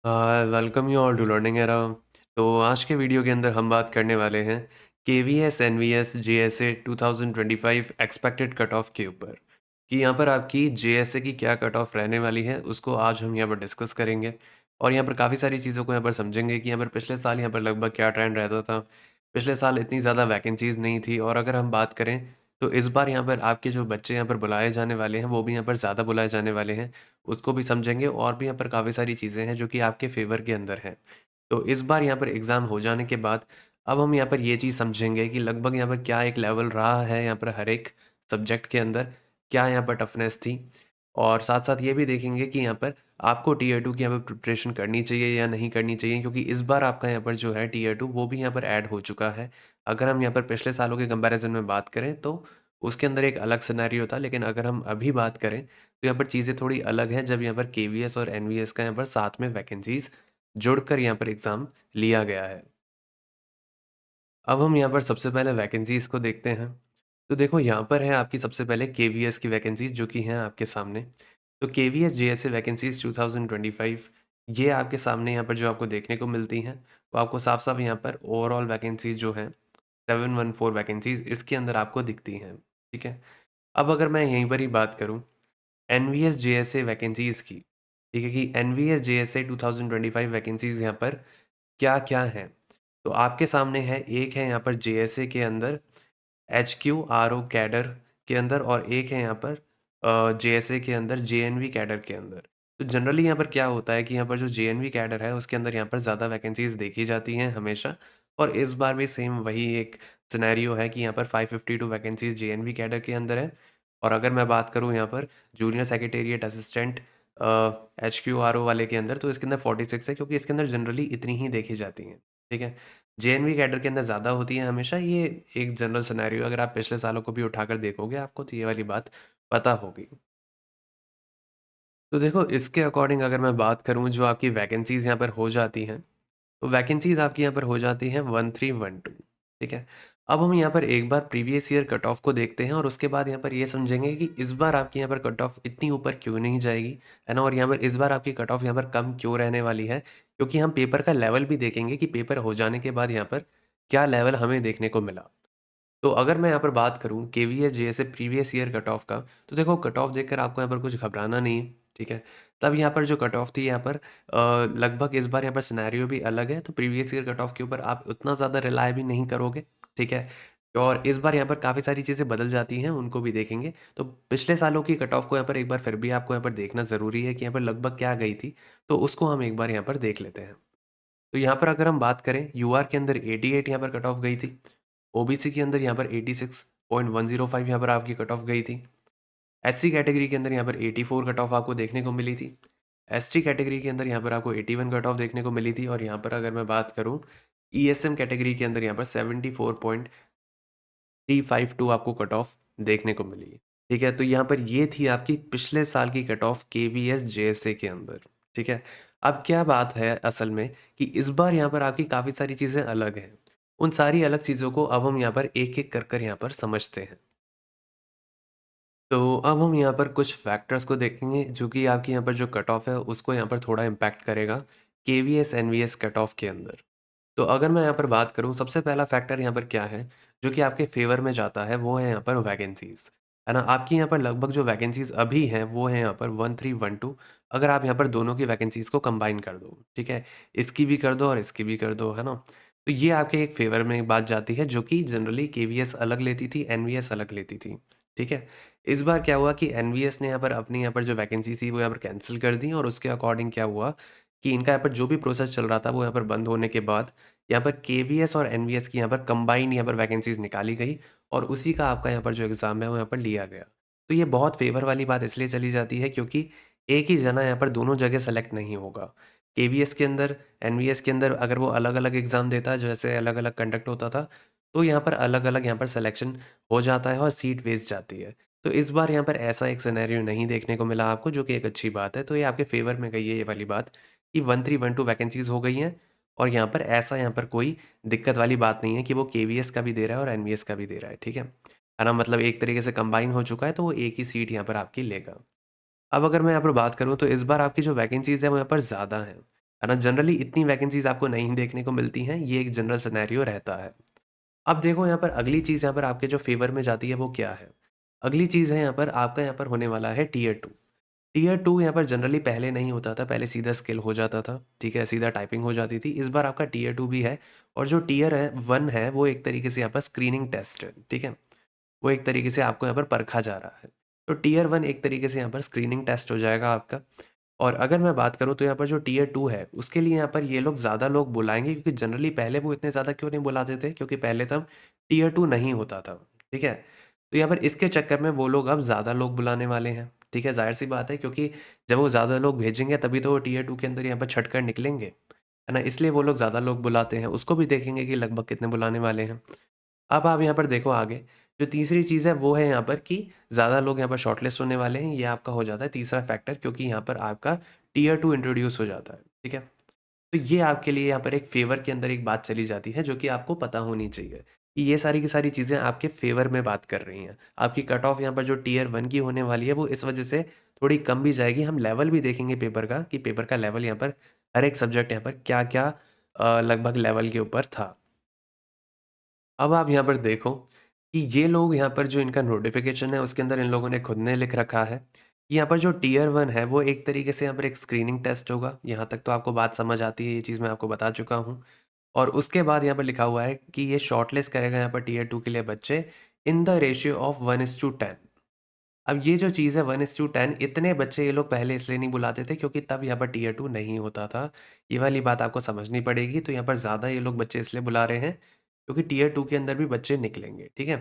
Welcome you all to learning era. तो आज के वीडियो के अंदर हम बात करने वाले हैं K V S N V S J S A 2025 expected cut off के ऊपर कि यहाँ पर आपकी जे एस ए की क्या कट ऑफ रहने वाली है, उसको आज हम यहाँ पर डिस्कस करेंगे। और यहाँ पर काफ़ी सारी चीज़ों को यहाँ पर समझेंगे कि यहाँ पर पिछले साल यहाँ पर लगभग क्या ट्रेंड रहता था। पिछले साल इतनी ज़्यादा वैकेंसीज़ नहीं थी, और अगर हम बात करें तो इस बार यहाँ पर आपके जो बच्चे यहाँ पर बुलाए जाने वाले हैं वो भी यहाँ पर ज़्यादा बुलाए जाने वाले हैं, उसको भी समझेंगे। और भी यहाँ पर काफ़ी सारी चीज़ें हैं जो कि आपके फ़ेवर के अंदर हैं। तो इस बार यहाँ पर एग्ज़ाम हो जाने के बाद अब हम यहाँ पर ये चीज़ समझेंगे कि लगभग यहाँ पर क्या एक लेवल रहा है यहाँ पर हर एक सब्जेक्ट के अंदर, क्या यहाँ पर टफ़नेस थी। और साथ-साथ ये भी देखेंगे कि यहाँ पर आपको टियर 2 की यहाँ पर प्रिपरेशन करनी चाहिए या नहीं करनी चाहिए, क्योंकि इस बार आपका यहाँ पर जो है टियर 2 वो भी यहाँ पर ऐड हो चुका है। अगर हम यहाँ पर पिछले सालों के कंपैरिज़न में बात करें तो उसके अंदर एक अलग सिनेरियो था, लेकिन अगर हम अभी बात करें तो यहाँ पर चीज़ें थोड़ी अलग हैं जब यहाँ पर केवीएस और एनवीएस का यहाँ पर साथ में वैकेंसीज़ जुड़कर यहाँ पर एग्ज़ाम लिया गया है। अब हम यहाँ पर सबसे पहले वैकेंसीज़ को देखते हैं। तो देखो यहाँ पर है आपकी सबसे पहले केवीएस की वैकेंसीज़ जो कि हैं आपके सामने। तो केवीएस जेएसए वैकेंसीज़ 2025 ये आपके सामने यहाँ पर जो आपको देखने को मिलती हैं, वो आपको साफ-साफ यहाँ पर ओवरऑल वैकेंसीज़ जो हैं 714 वैकेंसीज़ इसके अंदर आपको दिखती हैं। ठीक है? अब अगर मैं यहीं पर ही बात करूँ एनवीएस जेएसए वैकेंसीज़ की, ठीक है, कि एनवीएस जेएसए 2025 वैकेंसीज़ यहाँ पर क्या-क्या हैं? तो आपके सामने है, एक है यहाँ पर जेएसए के अंदर एचक्यूआरओ कैडर के अंदर, और एक है यहाँ पर जेएसए के अंदर जेएनवी कैडर के अंदर। तो जनरली यहाँ पर क्या होता है कि यहाँ पर जो जेएनवी कैडर है उसके अंदर यहाँ पर ज़्यादा वैकेंसीज़ देखी जाती हैं हमेशा, और इस बार भी सेम वही एक सिनेरियो है कि यहाँ पर 552 वैकेंसीज़ जेएनवी कैडर के अंदर है। और अगर मैं बात करूँ यहाँ पर जूनियर सेक्रेटेरिएट असिस्टेंट एचक्यूआरओ वाले के अंदर, तो इसके अंदर 46 है, क्योंकि इसके अंदर जनरली इतनी ही देखी जाती हैं। ठीक है? जेएनवी कैडर के अंदर ज़्यादा होती हैं हमेशा, ये एक जनरल सिनेरियो, अगर आप पिछले सालों को भी उठाकर देखोगे आपको तो ये वाली बात पता होगी। तो देखो इसके अकॉर्डिंग अगर मैं बात करूँ जो आपकी वैकेंसीज़ यहाँ पर हो जाती हैं, तो वैकेंसीज़ आपकी यहाँ पर हो जाती हैं 1312। ठीक है? अब हम यहाँ पर एक बार प्रीवियस ईयर कट ऑफ को देखते हैं, और उसके बाद यहाँ पर ये समझेंगे कि इस बार आपकी यहाँ पर कट ऑफ इतनी ऊपर क्यों नहीं जाएगी, है ना? और यहाँ पर इस बार आपकी कट ऑफ यहाँ पर कम क्यों रहने वाली है? क्योंकि हम पेपर का लेवल भी देखेंगे कि पेपर हो जाने के बाद यहाँ पर क्या लेवल हमें देखने को मिला। तो अगर मैं यहाँ पर बात करूँ KVS JSA previous year cut off का, तो देखो कट ऑफ देखकर आपको यहाँ पर कुछ घबराना नहीं है, ठीक है? तब यहाँ पर जो कट ऑफ थी यहाँ पर लगभग इस बार यहाँ पर सिनेरियो भी अलग है, तो प्रीवियस ईयर कट ऑफ के ऊपर आप उतना ज़्यादा रिलाय भी नहीं करोगे, ठीक है? और इस बार यहाँ पर काफ़ी सारी चीज़ें बदल जाती हैं, उनको भी देखेंगे। तो पिछले सालों की कट ऑफ को यहाँ पर एक बार फिर भी आपको यहाँ पर देखना ज़रूरी है कि यहाँ पर लगभग क्या गई थी, तो उसको हम एक बार यहाँ पर देख लेते हैं। तो यहाँ पर अगर हम बात करें यूआर के अंदर 88 यहाँ पर कट ऑफ गई थी। ओबीसी के अंदर यहाँ पर 86.105 यहाँ पर आपकी कट ऑफ गई थी। एससी कैटेगरी के अंदर यहाँ पर 84 कट ऑफ आपको देखने को मिली थी। एसटी कैटेगरी के अंदर यहाँ पर आपको 81 कट ऑफ देखने को मिली थी, और यहाँ पर अगर मैं बात करूँ ईएसएम कैटेगरी के अंदर यहाँ पर 74.352 आपको कट ऑफ देखने को मिली। ठीक है? तो यहाँ पर ये थी आपकी पिछले साल की कट ऑफ केवीएस जेएसए के अंदर। ठीक है? अब क्या बात है असल में कि इस बार यहाँ पर आपकी काफ़ी सारी चीज़ें अलग हैं। उन सारी अलग चीज़ों को अब हम यहाँ पर एक-एक कर यहाँ पर समझते हैं। तो अब हम यहाँ पर कुछ फैक्टर्स को देखेंगे जो कि आपकी यहाँ पर जो कट ऑफ है उसको यहाँ पर थोड़ा इम्पैक्ट करेगा केवीएस एनवीएस कट ऑफ के अंदर। तो अगर मैं यहाँ पर बात करूँ सबसे पहला फैक्टर यहाँ पर क्या है जो कि आपके फेवर में जाता है, वो है यहाँ पर वैकेंसीज़, है ना? आपकी यहाँ पर लगभग जो वैकेंसीज़ अभी हैं वो है यहाँ पर 1312। अगर आप यहाँ पर दोनों की वैकेंसीज़ को कंबाइन कर दो, ठीक है? इसकी भी कर दो और इसकी भी कर दो, है ना? तो ये आपके एक फेवर में एक बात जाती है जो कि जनरली केवीएस अलग लेती थी, एनवीएस अलग लेती थी, ठीक है? इस बार क्या हुआ कि एनवीएस ने यहाँ पर अपनी यहाँ पर जो वैकेंसी थी वो यहाँ पर कैंसल कर दी, और उसके अकॉर्डिंग क्या हुआ कि इनका यहाँ पर जो भी प्रोसेस चल रहा था वो यहाँ पर बंद होने के बाद यहाँ पर केवीएस और एनवीएस की यहाँ पर कंबाइंड यहाँ पर वैकेंसीज़ निकाली गई, और उसी का आपका यहाँ पर जो एग्ज़ाम है वो यहाँ पर लिया गया। तो ये बहुत फ़ेवर वाली बात इसलिए चली जाती है क्योंकि एक ही जना यहाँ पर दोनों जगह सेलेक्ट नहीं होगा। केवीएस के अंदर, एनवीएस के अंदर अगर वो अलग-अलग एग्ज़ाम देता है, जैसे अलग-अलग कंडक्ट होता था, तो यहाँ पर अलग-अलग यहाँ पर सिलेक्शन हो जाता है और सीट वेस्ट जाती है। तो इस बार यहाँ पर ऐसा एक सिनेरियो नहीं देखने को मिला आपको, जो कि एक अच्छी बात है। तो ये आपके फ़ेवर में गई है ये वाली बात कि 1312 वैकेंसीज़ हो गई हैं, और यहाँ पर ऐसा यहाँ पर कोई दिक्कत वाली बात नहीं है कि वो केवीएस का भी दे रहा है और एनवीएस का भी दे रहा है, ठीक है? है ना? मतलब एक तरीके से कंबाइन हो चुका है, तो वो एक ही सीट यहाँ पर आपकी लेगा। अब अगर मैं यहाँ पर बात करूँ तो इस बार आपकी जो वैकेंसीज़ हैं वो यहाँ पर ज़्यादा हैं। है ना? जनरली इतनी वैकेंसीज़ आपको नहीं देखने को मिलती हैं, ये एक जनरल सिनेरियो रहता है। अब देखो यहाँ पर अगली चीज़ यहाँ पर आपके जो फ़ेवर में जाती है वो क्या है? अगली चीज़ है यहाँ पर आपका यहाँ पर होने वाला है टियर 2। टियर 2 यहाँ पर जनरली पहले नहीं होता था, पहले सीधा स्किल हो जाता था, ठीक है? सीधा टाइपिंग हो जाती थी। इस बार आपका टियर 2 भी है और जो टियर है 1 है वो एक तरीके से यहाँ पर स्क्रीनिंग टेस्ट है, ठीक है? वो एक तरीके से आपको यहाँ पर परखा जा रहा है। तो टियर 1 एक तरीके से यहाँ पर स्क्रीनिंग टेस्ट हो जाएगा आपका। और अगर मैं बात करूँ तो यहाँ पर जो टियर 2 है, उसके लिए यहाँ पर ये लोग ज़्यादा लोग बुलाएँगे क्योंकि जनरली पहले वो इतने ज़्यादा क्यों नहीं बुलाते थे? क्योंकि पहले तब टियर 2 नहीं होता था, ठीक है? तो यहाँ पर इसके चक्कर में वो लोग अब ज़्यादा लोग बुलाने वाले हैं, ठीक है? ज़ाहिर-सी बात है क्योंकि जब वो ज़्यादा लोग भेजेंगे तभी तो वो टियर 2 के अंदर यहाँ पर छँट कर निकलेंगे, है ना? इसलिए वो लोग ज़्यादा लोग बुलाते हैं, उसको भी देखेंगे कि लगभग कितने बुलाने वाले हैं। अब आप यहाँ पर देखो आगे, जो तीसरी चीज़ है वो है यहाँ पर कि ज़्यादा लोग यहाँ पर शॉर्टलिस्ट होने वाले हैं, ये आपका हो जाता है तीसरा फैक्टर क्योंकि यहाँ पर आपका टियर 2 इंट्रोड्यूस हो जाता है, ठीक है? तो ये आपके लिए यहाँ पर एक फ़ेवर के अंदर एक बात चली जाती है जो कि आपको पता होनी चाहिए, कि ये सारी की सारी चीज़ें आपके फ़ेवर में बात कर रही हैं। आपकी कट ऑफ यहाँ पर जो टियर 1 की होने वाली है वो इस वजह से थोड़ी कम भी जाएगी, हम लेवल भी देखेंगे पेपर का कि पेपर का लेवल यहाँ पर हर एक सब्जेक्ट यहाँ पर क्या-क्या लगभग लेवल के ऊपर था। अब आप यहाँ पर देखो कि ये लोग यहाँ पर जो इनका नोटिफ़िकेशन है उसके अंदर इन लोगों ने खुद ने लिख रखा है। कि यहाँ पर जो टियर 1 है वो एक तरीके से यहाँ पर एक स्क्रीनिंग टेस्ट होगा। यहाँ तक तो आपको बात समझ आती है, ये चीज़ मैं आपको बता चुका हूँ। और उसके बाद यहाँ पर लिखा हुआ है कि ये शॉर्टलिस्ट करेगा यहाँ पर टियर 2 के लिए बच्चे इन द रेशियो ऑफ 1:10। अब ये जो चीज़ है 1:10 इतने बच्चे ये लोग पहले इसलिए नहीं बुलाते थे क्योंकि तब यहाँ पर टियर 2 नहीं होता था। ये वाली बात आपको समझनी पड़ेगी, तो यहाँ पर ज़्यादा ये लोग बच्चे इसलिए बुला रहे हैं क्योंकि टियर 2 के अंदर भी बच्चे निकलेंगे, ठीक है?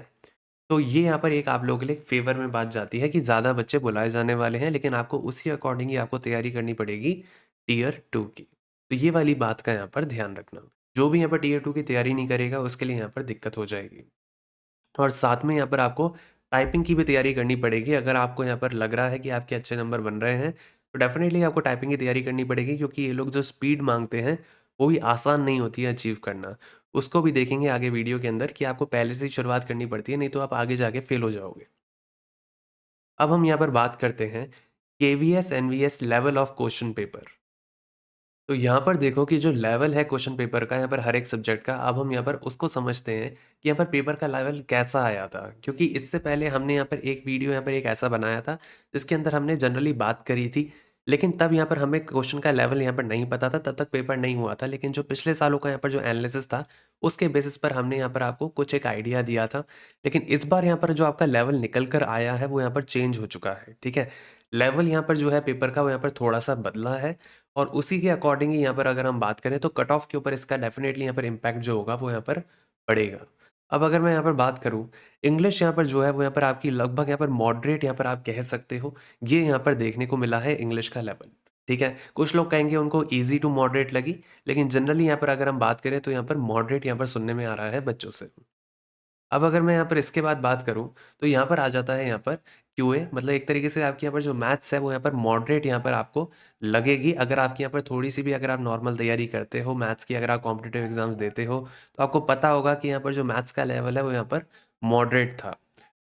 तो ये यहाँ पर एक आप लोगों के लिए एक फ़ेवर में बात जाती है कि ज़्यादा बच्चे बुलाए जाने वाले हैं, लेकिन आपको उसी अकॉर्डिंग ही आपको तैयारी करनी पड़ेगी टियर 2 की। तो ये वाली बात का यहाँ पर ध्यान रखना। जो भी यहाँ पर टियर 2 की तैयारी नहीं करेगा उसके लिए यहाँ पर दिक्कत हो जाएगी। और साथ में यहाँ पर आपको टाइपिंग की भी तैयारी करनी पड़ेगी। अगर आपको यहाँ पर लग रहा है कि आपके अच्छे नंबर बन रहे हैं, तो डेफ़िनेटली आपको टाइपिंग की तैयारी करनी पड़ेगी क्योंकि ये लोग जो स्पीड माँगते हैं, वो भी आसान नहीं होती है अचीव करना। उसको भी देखेंगे आगे वीडियो के अंदर कि आपको पहले से ही शुरुआत करनी पड़ती है, नहीं तो आप आगे जाके फ़ेल हो जाओगे। अब हम यहाँ पर बात करते हैं KVS NVS level of question paper. तो यहाँ पर देखो कि जो लेवल है क्वेश्चन पेपर का यहाँ पर हर एक सब्जेक्ट का, अब हम यहाँ पर उसको समझते हैं कि यहाँ पर पेपर का लेवल कैसा आया था। क्योंकि इससे पहले हमने यहाँ पर एक वीडियो यहाँ पर एक ऐसा बनाया था, जिसके अंदर हमने जनरली बात करी थी। लेकिन तब यहाँ पर हमें क्वेश्चन का लेवल यहाँ पर नहीं पता था, तब तक पेपर नहीं हुआ था। लेकिन जो पिछले सालों का यहाँ पर जो एनालिसिस था, उसके बेसिस पर हमने यहाँ पर आपको कुछ एक आइडिया दिया था। लेकिन इस बार यहाँ पर जो आपका लेवल निकल कर आया है, वो यहाँ पर चेंज हो चुका है, ठीक है? लेवल यहाँ पर जो है पेपर का, वो यहाँ पर थोड़ा-सा बदला है और उसी के अकॉर्डिंग ही यहाँ पर अगर हम बात करें तो कट ऑफ के ऊपर इसका डेफ़िनेटली यहाँ पर इम्पैक्ट जो होगा वो यहाँ पर पड़ेगा। अब अगर मैं यहाँ पर बात करूँ, इंग्लिश यहाँ पर जो है वो यहाँ पर आपकी लगभग यहाँ पर मॉडरेट यहाँ पर आप कह सकते हो, ये यहाँ पर देखने को मिला है इंग्लिश का लेवल, ठीक है? कुछ लोग कहेंगे उनको ईज़ी टू मॉडरेट लगी, लेकिन जनरली यहाँ पर अगर हम बात करें तो यहाँ पर मॉडरेट यहाँ पर सुनने में आ रहा है बच्चों से। अब अगर मैं यहाँ पर इसके बाद बात करूँ, तो यहाँ पर आ जाता है यहाँ पर क्यूए मतलब एक तरीके से आपके यहाँ पर जो मैथ्स है वो यहाँ पर मॉडरेट यहाँ पर आपको लगेगी। अगर आपकी यहाँ पर थोड़ी-सी भी अगर आप नॉर्मल तैयारी करते हो मैथ्स की, अगर आप कॉम्पिटिटिव एग्ज़ाम्स देते हो, तो आपको पता होगा कि यहाँ पर जो मैथ्स का लेवल है वो यहाँ पर मॉडरेट था।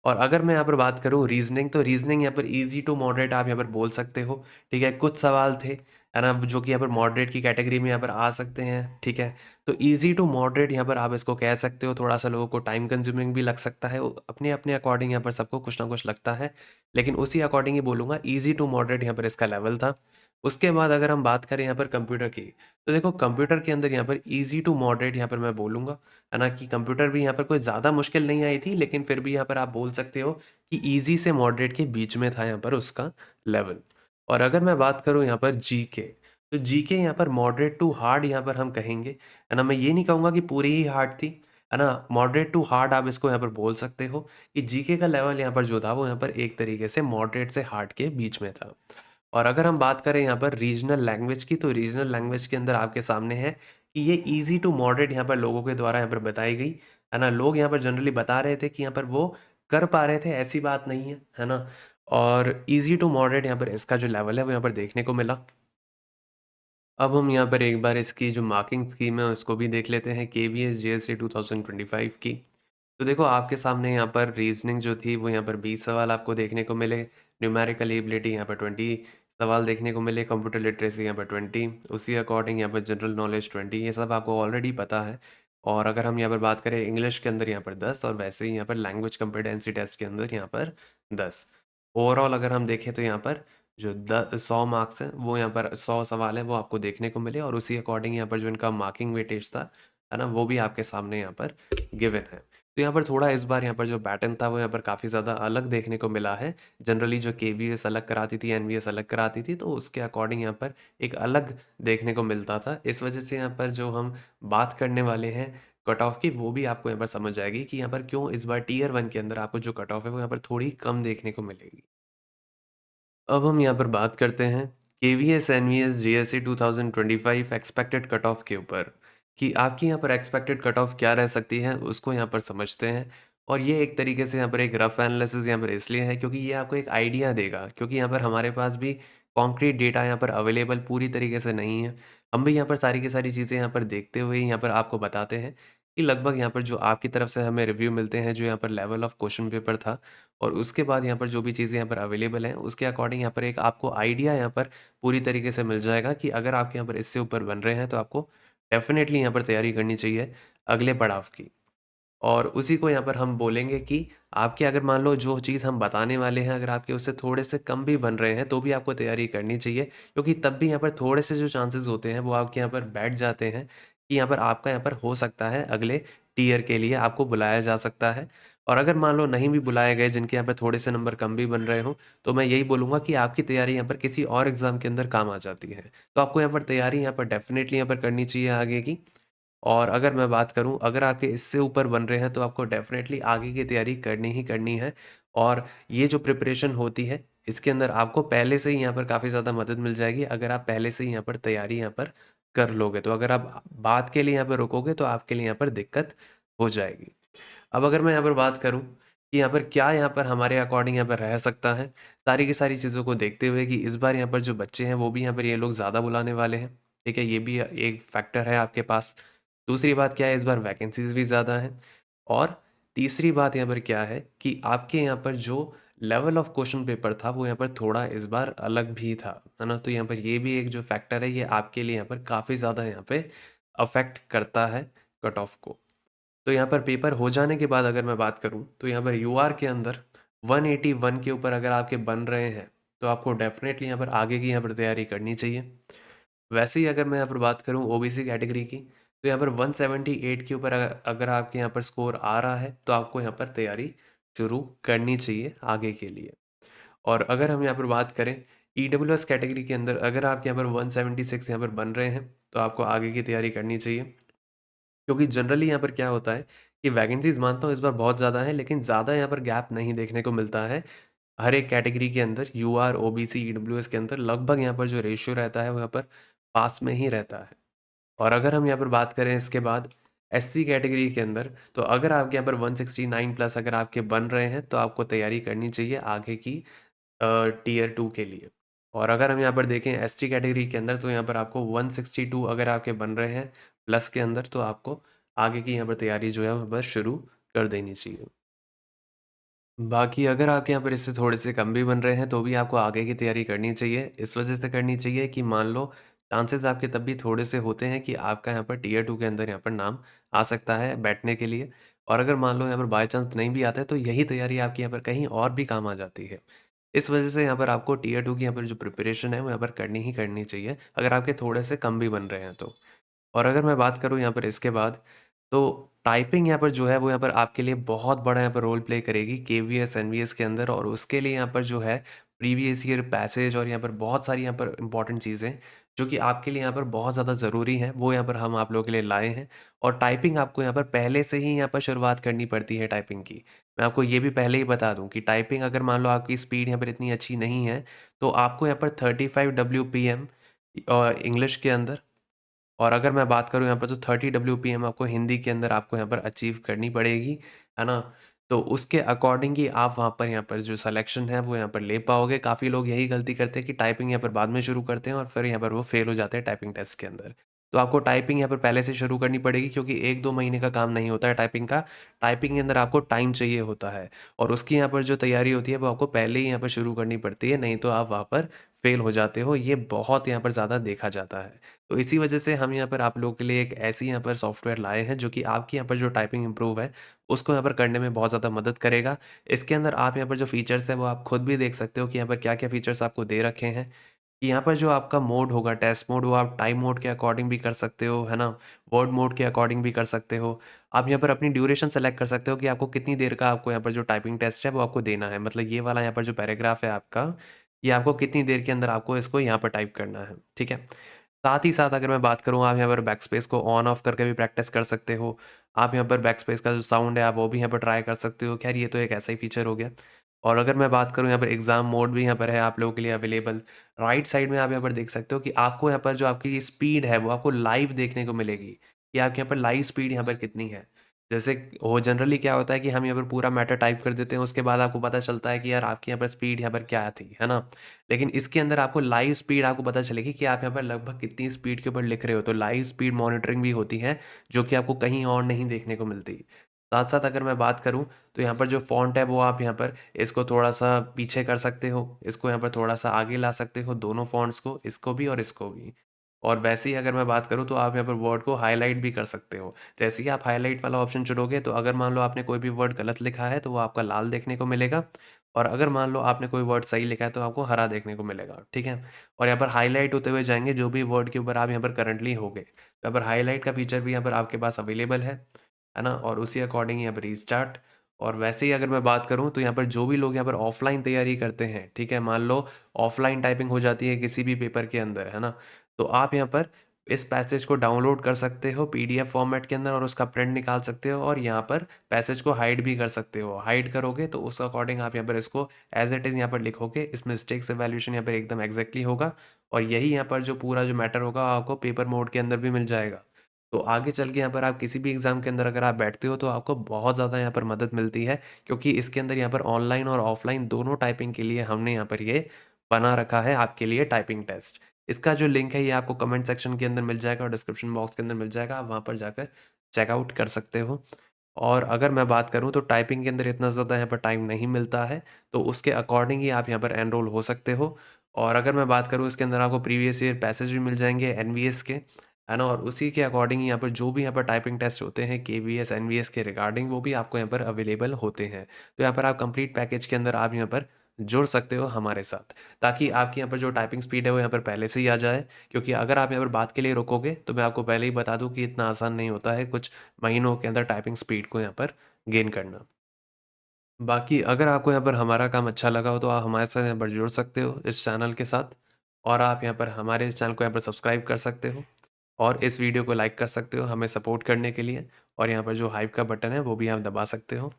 और अगर मैं यहाँ पर बात करूँ रीज़निंग, तो रीज़निंग यहाँ पर ईज़ी टू मॉडरेट आप यहाँ पर बोल सकते हो, ठीक है? कुछ सवाल थे, है ना? जो कि यहाँ पर मॉडरेट की कैटेगरी में यहाँ पर आ सकते हैं, ठीक है? तो ईज़ी टू मॉडरेट यहाँ पर आप इसको कह सकते हो, थोड़ा-सा लोगों को टाइम कंज्यूमिंग भी लग सकता है, अपने-अपने अकॉर्डिंग यहाँ पर सबको कुछ ना कुछ लगता है, लेकिन उसी अकॉर्डिंग ही बोलूँगा ईज़ी टू मॉडरेट यहाँ पर इसका लेवल था। उसके बाद अगर हम बात करें यहाँ पर कंप्यूटर की, तो देखो कंप्यूटर के अंदर यहाँ पर ईज़ी टू मॉडरेट यहाँ पर मैं बोलूँगा, है ना? कि कंप्यूटर भी यहाँ पर कोई ज़्यादा मुश्किल नहीं आई थी, लेकिन फिर भी यहाँ पर आप बोल सकते हो कि ईज़ी से मॉडरेट के बीच में था यहाँ पर उसका लेवल। और अगर मैं बात करूँ यहाँ पर जीके, तो जीके यहाँ पर मॉडरेट टू हार्ड यहाँ पर हम कहेंगे, है ना? मैं ये नहीं कहूँगा कि पूरी ही हार्ड थी, है ना? मॉडरेट टू हार्ड आप इसको यहाँ पर बोल सकते हो कि जीके का लेवल यहाँ पर जो था वो यहाँ पर एक तरीके से मॉडरेट से हार्ड के बीच में था। और अगर हम बात करें यहाँ पर रीजनल लैंग्वेज की, तो रीजनल लैंग्वेज के अंदर आपके सामने है कि ये ईज़ी टू मॉडरेट यहाँ पर लोगों के द्वारा यहाँ पर बताई गई, है ना? लोग यहाँ पर जनरली बता रहे थे कि यहाँ पर वो कर पा रहे थे, ऐसी बात नहीं है ना? और ईज़ी टू मॉडरेट यहाँ पर इसका जो लेवल है वो यहाँ पर देखने को मिला। अब हम यहाँ पर एक बार इसकी जो मार्किंग स्कीम है उसको भी देख लेते हैं केवीएस जेएसए 2025 की। तो देखो आपके सामने यहाँ पर रीजनिंग जो थी वो यहाँ पर 20 सवाल आपको देखने को मिले, न्यूमेरिकल एबिलिटी यहाँ पर सवाल देखने को मिले, कंप्यूटर लिटरेसी यहाँ पर 20, उसी अकॉर्डिंग यहाँ पर जनरल नॉलेज 20, ये सब आपको ऑलरेडी पता है। और अगर हम यहाँ पर बात करें इंग्लिश के अंदर यहाँ पर 10, और वैसे ही यहाँ पर लैंग्वेज कॉम्पिटेंसी टेस्ट के अंदर यहाँ पर 10। ओवरऑल अगर हम देखें तो यहाँ पर जो 100 मार्क्स हैं वो यहाँ पर 100 सवाल हैं वो आपको देखने को मिले, और उसी अकॉर्डिंग यहाँ पर जो इनका मार्किंग वेटेज था, है ना, वो भी आपके सामने यहाँ पर गिवन है। तो यहाँ पर थोड़ा इस बार यहाँ पर जो पैटर्न था वो यहाँ पर काफ़ी ज़्यादा अलग देखने को मिला है। जनरली जो केवीएस अलग कराती थी, एनवीएस अलग कराती थी, तो उसके अकॉर्डिंग यहाँ पर एक अलग देखने को मिलता था। इस वजह से यहाँ पर जो हम बात करने वाले हैं कट ऑफ की, वो भी आपको यहाँ पर समझ आएगी कि यहाँ पर क्यों इस बार टीयर 1 के अंदर आपको जो कट ऑफ है वो यहाँ पर थोड़ी कम देखने को मिलेगी। अब हम यहाँ पर बात करते हैं KVS NVS GSE 2025 expected cut off के ऊपर, कि आपकी यहाँ पर एक्सपेक्टेड कट ऑफ क्या रह सकती है, उसको यहाँ पर समझते हैं। और ये एक तरीके से यहाँ पर एक रफ एनालिसिस यहाँ पर इसलिए है क्योंकि ये आपको एक आइडिया देगा, क्योंकि यहाँ पर हमारे पास भी कॉन्क्रीट डेटा यहाँ पर अवेलेबल पूरी तरीके से नहीं है। हम भी यहाँ पर सारी की सारी चीज़ें यहाँ पर देखते हुए यहाँ पर आपको बताते हैं कि लगभग यहाँ पर जो आपकी तरफ से हमें रिव्यू मिलते हैं, जो यहाँ पर लेवल ऑफ क्वेश्चन पेपर था, और उसके बाद यहाँ पर जो भी चीज़ें यहाँ पर अवेलेबल हैं, उसके अकॉर्डिंग यहाँ पर एक आपको आइडिया यहाँ पर पूरी तरीके से मिल जाएगा कि अगर आपके यहाँ पर इससे ऊपर बन रहे हैं, तो आपको डेफ़िनेटली यहाँ पर तैयारी करनी चाहिए अगले पड़ाव की। और उसी को यहाँ पर हम बोलेंगे कि आपके अगर मान लो जो चीज़ हम बताने वाले हैं, अगर आपके उससे थोड़े से कम भी बन रहे हैं, तो भी आपको तैयारी करनी चाहिए, क्योंकि तब भी यहाँ पर थोड़े से जो चांसेस होते हैं, वो आपके यहाँ पर बैठ जाते हैं कि यहाँ पर आपका यहाँ पर हो सकता है अगले टियर के लिए आपको बुलाया जा सकता है। और अगर मान लो नहीं भी बुलाए गए, जिनके यहाँ पर थोड़े से नंबर कम भी बन रहे हों, तो मैं यही बोलूँगा कि आपकी तैयारी यहाँ पर किसी और एग्ज़ाम के अंदर काम आ जाती है। तो आपको यहाँ पर तैयारी यहाँ पर डेफ़िनेटली यहाँ पर करनी चाहिए आगे की। और अगर मैं बात करूँ, अगर आपके इससे ऊपर बन रहे हैं, तो आपको डेफ़िनेटली आगे की तैयारी करनी ही करनी है। और ये जो प्रिपरेशन होती है, इसके अंदर आपको पहले से ही यहाँ पर काफ़ी ज़्यादा मदद मिल जाएगी, अगर आप पहले से ही यहाँ पर तैयारी यहाँ पर कर लोगे। तो अगर आप बाद के लिए यहाँ पर रुकोगे, तो आपके लिए यहाँ पर दिक्कत हो जाएगी। अब अगर मैं यहाँ पर बात करूँ कि यहाँ पर क्या यहाँ पर हमारे अकॉर्डिंग यहाँ पर रह सकता है, सारी की सारी चीज़ों को देखते हुए कि इस बार यहाँ पर जो बच्चे हैं, वो भी यहाँ पर ये लोग ज़्यादा बुलाने वाले हैं, ठीक है? ये भी एक फैक्टर है आपके पास। दूसरी बात क्या है, इस बार वैकेंसीज़ भी ज़्यादा हैं। और तीसरी बात यहाँ पर क्या है कि आपके यहाँ पर जो लेवल ऑफ क्वेश्चन पेपर था, वो यहाँ पर थोड़ा इस बार अलग भी था, है ना? तो यहाँ पर ये भी एक जो फैक्टर है, ये आपके लिए यहाँ पर काफ़ी ज़्यादा यहाँ पे अफ़ेक्ट करता है कट ऑफ को। तो यहाँ पर पेपर हो जाने के बाद अगर मैं बात करूँ, तो यहाँ पर यूआर के अंदर 181 के ऊपर अगर आपके बन रहे हैं, तो आपको डेफ़िनेटली यहाँ पर आगे की यहाँ पर तैयारी करनी चाहिए। वैसे ही अगर मैं यहाँ पर बात करूँ ओबीसी कैटेगरी की, तो यहाँ पर 178 के ऊपर अगर आपके यहाँ पर स्कोर आ रहा है, तो आपको यहाँ पर तैयारी शुरू करनी चाहिए आगे के लिए। और अगर हम यहाँ पर बात करें ईडब्ल्यूएस कैटेगरी के अंदर, अगर आपके यहाँ पर 176 यहाँ पर बन रहे हैं, तो आपको आगे की तैयारी करनी चाहिए। क्योंकि जनरली यहाँ पर क्या होता है कि वैकेंसीज़ मानता हूँ इस बार बहुत ज़्यादा है, लेकिन ज़्यादा यहाँ पर गैप नहीं देखने को मिलता है। हर एक कैटेगरी के अंदर यूआर, ओबीसी, ईडब्ल्यूएस के अंदर लगभग यहाँ पर जो रेशियो रहता है, वो यहाँ पर पास में ही रहता है। और अगर हम यहाँ पर बात करें इसके बाद एससी कैटेगरी के अंदर, तो अगर आपके यहाँ पर 169 प्लस अगर आपके बन रहे हैं, तो आपको तैयारी करनी चाहिए आगे की टियर 2 के लिए। और अगर हम यहाँ पर देखें एसटी कैटेगरी के अंदर, तो यहाँ पर आपको 162 अगर आपके बन रहे हैं प्लस के अंदर, तो आपको आगे की यहाँ पर तैयारी जो है वो बस शुरू कर देनी चाहिए। बाकी अगर आपके यहाँ पर इससे थोड़े से कम भी बन रहे हैं, तो भी आपको आगे की तैयारी करनी चाहिए। इस वजह से करनी चाहिए कि मान लो चांसेस आपके तब भी थोड़े से होते हैं कि आपका यहाँ पर टियर 2 के अंदर यहाँ पर नाम आ सकता है बैठने के लिए। और अगर मान लो यहाँ पर बाय चांस नहीं भी आता है, तो यही तैयारी आपकी यहाँ पर कहीं और भी काम आ जाती है। इस वजह से यहाँ पर आपको टियर 2 की यहाँ पर जो प्रिपरेशन है, वो यहाँ पर करनी ही करनी चाहिए, अगर आपके थोड़े से कम भी बन रहे हैं तो। और अगर मैं बात करूँ यहाँ पर इसके बाद, तो टाइपिंग यहाँ पर जो है वो यहाँ पर आपके लिए बहुत बड़ा यहाँ पर रोल प्ले करेगी केवीएस, एनवीएस के अंदर, और उसके लिए यहाँ पर जो है प्रीवियस ईयर पैसेज और यहाँ पर बहुत सारी यहाँ पर इम्पोर्टेंट चीज़ें जो कि आपके लिए यहाँ पर बहुत ज़्यादा ज़रूरी हैं, वो यहाँ पर हम आप लोगों के लिए लाए हैं। और टाइपिंग आपको यहाँ पर पहले से ही यहाँ पर शुरुआत करनी पड़ती है टाइपिंग की। मैं आपको ये भी पहले ही बता दूँ कि टाइपिंग अगर मान लो आपकी स्पीड यहाँ पर इतनी अच्छी नहीं है, तो आपको यहाँ पर 35 डब्ल्यूपीएम इंग्लिश के अंदर, और अगर मैं बात करूँ यहाँ पर, तो 30 डब्ल्यूपीएम आपको हिंदी के अंदर आपको यहाँ पर अचीव करनी पड़ेगी, है ना? तो उसके अकॉर्डिंग ही आप वहाँ पर यहाँ पर जो सिलेक्शन है वो यहाँ पर ले पाओगे। काफ़ी लोग यही गलती करते हैं कि टाइपिंग यहाँ पर बाद में शुरू करते हैं और फिर यहाँ पर वो फेल हो जाते हैं टाइपिंग टेस्ट के अंदर। तो आपको टाइपिंग यहाँ पर पहले से शुरू करनी पड़ेगी, क्योंकि 1-2 महीने का काम नहीं होता है टाइपिंग का। टाइपिंग के अंदर आपको टाइम चाहिए होता है, और उसकी यहाँ पर जो तैयारी होती है वो आपको पहले ही यहाँ पर शुरू करनी पड़ती है, नहीं तो आप वहाँ पर फ़ेल हो जाते हो। ये बहुत यहाँ पर ज़्यादा देखा जाता है। तो इसी वजह से हम यहाँ पर आप लोगों के लिए एक ऐसी यहाँ पर सॉफ्टवेयर लाए हैं, जो कि आपकी यहाँ पर जो टाइपिंग इम्प्रूव है, उसको यहाँ पर करने में बहुत ज़्यादा मदद करेगा। इसके अंदर आप यहाँ पर जो फ़ीचर्स हैं, वो आप खुद भी देख सकते हो कि यहाँ पर क्या-क्या फ़ीचर्स आपको दे रखे हैं। कि यहाँ पर जो आपका मोड होगा, टेस्ट मोड, वो आप टाइम मोड के अकॉर्डिंग भी कर सकते हो, है ना? वर्ड मोड के अकॉर्डिंग भी कर सकते हो। आप यहाँ पर अपनी ड्यूरेशन सेलेक्ट कर सकते हो कि आपको कितनी देर का आपको यहाँ पर जो टाइपिंग टेस्ट है, वो आपको देना है। मतलब ये वाला यहाँ पर जो पैराग्राफ है आपका, ये आपको कितनी देर के अंदर आपको इसको यहाँ पर टाइप करना है, ठीक है? साथ ही साथ अगर मैं बात करूँ, आप यहाँ पर बैकस्पेस को ऑन ऑफ करके भी प्रैक्टिस कर सकते हो। आप यहाँ पर बैकस्पेस का जो साउंड है, आप वो भी यहाँ पर ट्राई कर सकते हो। ख़ैर ये तो एक ऐसा ही फ़ीचर हो गया। और अगर मैं बात करूँ, यहाँ पर एग्ज़ाम मोड भी यहाँ पर है आप लोगों के लिए अवेलेबल। राइट साइड में आप यहाँ पर देख सकते हो कि आपको यहाँ पर जो आपकी स्पीड है, वो आपको लाइव देखने को मिलेगी, कि आपके यहाँ पर लाइव स्पीड यहाँ पर कितनी है। जैसे वो जनरली क्या होता है कि हम यहाँ पर पूरा मैटर टाइप कर देते हैं, उसके बाद आपको पता चलता है कि यार आपकी यहाँ पर स्पीड यहाँ पर क्या थी, है ना? लेकिन इसके अंदर आपको लाइव स्पीड आपको पता चलेगी कि आप यहाँ पर लगभग कितनी स्पीड के ऊपर लिख रहे हो। तो लाइव स्पीड मॉनिटरिंग भी होती है, जो कि आपको कहीं और नहीं देखने को मिलती। साथ-साथ अगर मैं बात करूँ, तो यहाँ पर जो फ़ॉन्ट है, वो आप यहाँ पर इसको थोड़ा-सा पीछे कर सकते हो, इसको यहाँ पर थोड़ा-सा आगे ला सकते हो, दोनों फ़ॉन्ट्स को, इसको भी और इसको भी। और वैसे ही अगर मैं बात करूँ, तो आप यहाँ पर वर्ड को हाइलाइट भी कर सकते हो। जैसे ही आप हाइलाइट वाला ऑप्शन चुनोगे, तो अगर मान लो आपने कोई भी वर्ड गलत लिखा है, तो वो आपका लाल देखने को मिलेगा, और अगर मान लो आपने कोई वर्ड सही लिखा है, तो आपको हरा देखने को मिलेगा, ठीक है? और यहाँ पर हाइलाइट होते हुए जाएँगे, जो भी वर्ड के ऊपर आप यहाँ पर करंटली होगे। तो यहाँ पर हाइलाइट का फ़ीचर भी यहाँ पर आपके पास अवेलेबल है ना? और उसी अकॉर्डिंग यहाँ पे रीस्टार्ट। और वैसे ही अगर मैं बात करूँ, तो यहाँ पर जो भी लोग यहाँ पर ऑफ़लाइन तैयारी करते हैं, ठीक है? मान लो ऑफ़लाइन टाइपिंग हो जाती है किसी भी पेपर के अंदर, है ना? तो आप यहाँ पर इस पैसेज को डाउनलोड कर सकते हो पीडीएफ फ़ॉर्मेट के अंदर, और उसका प्रिंट निकाल सकते हो, और यहाँ पर पैसेज को हाइड भी कर सकते हो। हाइड करोगे तो उस अकॉर्डिंग आप यहाँ पर इसको एज़ इट इज़ यहाँ पर लिखोगे। इस मिस्टेक्स इवैल्यूएशन यहाँ पर एकदम एग्ज़ैक्टली होगा, और यही यहाँ पर जो पूरा जो मैटर होगा, आपको पेपर मोड के अंदर भी मिल जाएगा। तो आगे चल के यहाँ पर आप किसी भी एग्ज़ाम के अंदर अगर आप बैठते हो, तो आपको बहुत ज़्यादा यहाँ पर मदद मिलती है, क्योंकि इसके अंदर यहाँ पर ऑनलाइन और ऑफ़लाइन दोनों टाइपिंग के लिए हमने यहाँ पर ये बना रखा है आपके लिए टाइपिंग टेस्ट। इसका जो लिंक है, ये आपको कमेंट सेक्शन के अंदर मिल जाएगा और डिस्क्रिप्शन बॉक्स के अंदर मिल जाएगा, आप वहाँ पर जाकर चेकआउट कर सकते हो। और अगर मैं बात करूँ, तो टाइपिंग के अंदर इतना ज़्यादा यहाँ पर टाइम नहीं मिलता है, तो उसके अकॉर्डिंग ही आप यहाँ पर एनरोल हो सकते हो। और अगर मैं बात करूँ, इसके अंदर आपको प्रीवियस ईयर पैसेज भी मिल जाएँगे एनवीएस के, है ना? और उसी के अकॉर्डिंग यहाँ पर जो भी यहाँ पर टाइपिंग टेस्ट होते हैं केवीएस, एनवीएस के रिगार्डिंग, वो भी आपको यहाँ पर अवेलेबल होते हैं। तो यहाँ पर आप कंप्लीट पैकेज के अंदर आप यहाँ पर जुड़ सकते हो हमारे साथ, ताकि आपकी यहाँ पर जो टाइपिंग स्पीड है, वो यहाँ पर पहले से ही आ जाए। क्योंकि अगर आप यहाँ पर बात के लिए रुकोगे, तो मैं आपको पहले ही बता दूँ कि इतना आसान नहीं होता है कुछ महीनों के अंदर टाइपिंग स्पीड को यहाँ पर गेन करना। बाकी अगर आपको यहाँ पर हमारा काम अच्छा लगा हो, तो आप हमारे साथ यहाँ पर जुड़ सकते हो इस चैनल के साथ, और आप यहाँ पर हमारे इस चैनल को यहाँ पर सब्सक्राइब कर सकते हो, और इस वीडियो को लाइक कर सकते हो हमें सपोर्ट करने के लिए, और यहाँ पर जो हाइप का बटन है, वो भी आप दबा सकते हो।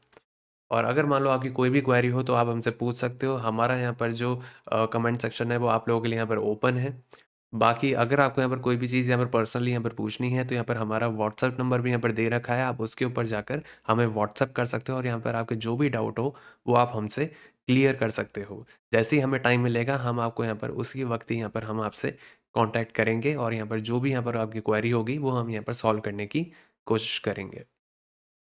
और अगर मान लो आपकी कोई भी क्वेरी हो, तो आप हमसे पूछ सकते हो। हमारा यहाँ पर जो कमेंट सेक्शन है, वो आप लोगों के लिए यहाँ पर ओपन है। बाकी अगर आपको यहाँ पर कोई भी चीज़ यहाँ पर पर्सनली यहाँ पर पूछनी है, तो यहाँ पर हमारा व्हाट्सएप नंबर भी यहाँ पर दे रखा है। आप उसके ऊपर जाकर हमें व्हाट्सएप कर सकते हो, और यहाँ पर आपके जो भी डाउट हो, वो आप हमसे क्लियर कर सकते हो। जैसे ही हमें टाइम मिलेगा, हम आपको यहाँ पर उसी वक़्त ही यहाँ पर हम आपसे कॉन्टैक्ट करेंगे, और यहाँ पर जो भी यहाँ पर आपकी क्वेरी होगी, वो हम यहाँ पर सॉल्व करने की कोशिश करेंगे।